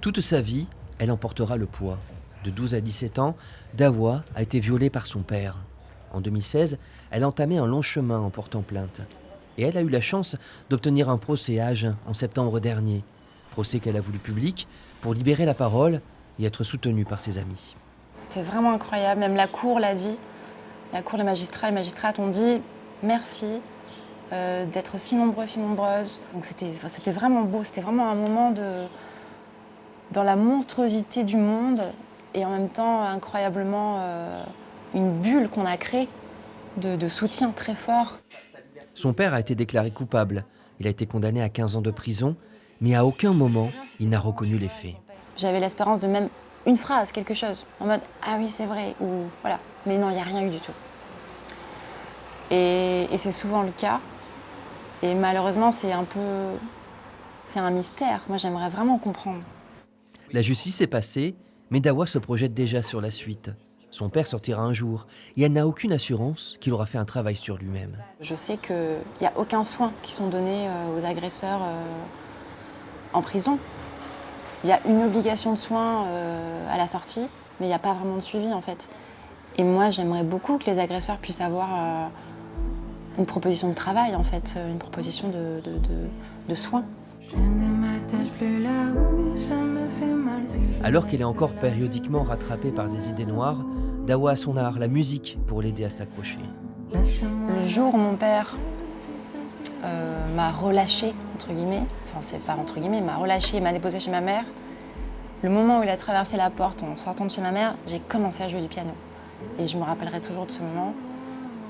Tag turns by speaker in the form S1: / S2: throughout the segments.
S1: Toute sa vie, elle en portera le poids. De 12 à 17 ans, Dawa a été violée par son père. En 2016, elle a entamé un long chemin en portant plainte. Et elle a eu la chance d'obtenir un procès à Agen en septembre dernier. Procès qu'elle a voulu public pour libérer la parole et être soutenue par ses amis.
S2: C'était vraiment incroyable, même la cour l'a dit. La cour, les magistrats et magistrates ont dit merci d'être si nombreux, si nombreuses. Donc c'était vraiment beau, c'était vraiment un moment dans la monstruosité du monde et en même temps incroyablement une bulle qu'on a créée de soutien très fort.
S1: Son père a été déclaré coupable. Il a été condamné à 15 ans de prison, mais à aucun moment, il n'a reconnu les faits.
S2: J'avais l'espérance de même une phrase, quelque chose, en mode « Ah oui, c'est vrai » ou voilà. Mais non, il n'y a rien eu du tout. Et c'est souvent le cas. Et malheureusement, c'est un mystère. Moi, j'aimerais vraiment comprendre.
S1: La justice est passée, mais Dawa se projette déjà sur la suite. Son père sortira un jour, et elle n'a aucune assurance qu'il aura fait un travail sur lui-même.
S2: Je sais qu'il n'y a aucun soin qui sont donnés aux agresseurs en prison. Il y a une obligation de soins à la sortie, mais il n'y a pas vraiment de suivi, en fait. Et moi, j'aimerais beaucoup que les agresseurs puissent avoir une proposition de travail, en fait, une proposition de soins.
S1: Alors qu'elle est encore périodiquement rattrapée par des idées noires, Dawa a son art, la musique, pour l'aider à s'accrocher.
S2: Le jour où mon père m'a relâché, entre guillemets, enfin c'est pas entre guillemets, m'a relâché et m'a déposé chez ma mère, le moment où il a traversé la porte en sortant de chez ma mère, j'ai commencé à jouer du piano. Et je me rappellerai toujours de ce moment.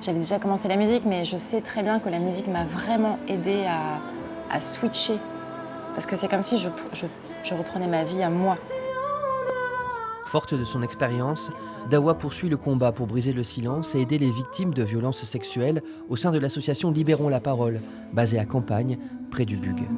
S2: J'avais déjà commencé la musique, mais je sais très bien que la musique m'a vraiment aidée à switcher. Parce que c'est comme si je reprenais ma vie à moi.
S1: Forte de son expérience, Dawa poursuit le combat pour briser le silence et aider les victimes de violences sexuelles au sein de l'association Libérons la parole, basée à Campagne, près du Bug.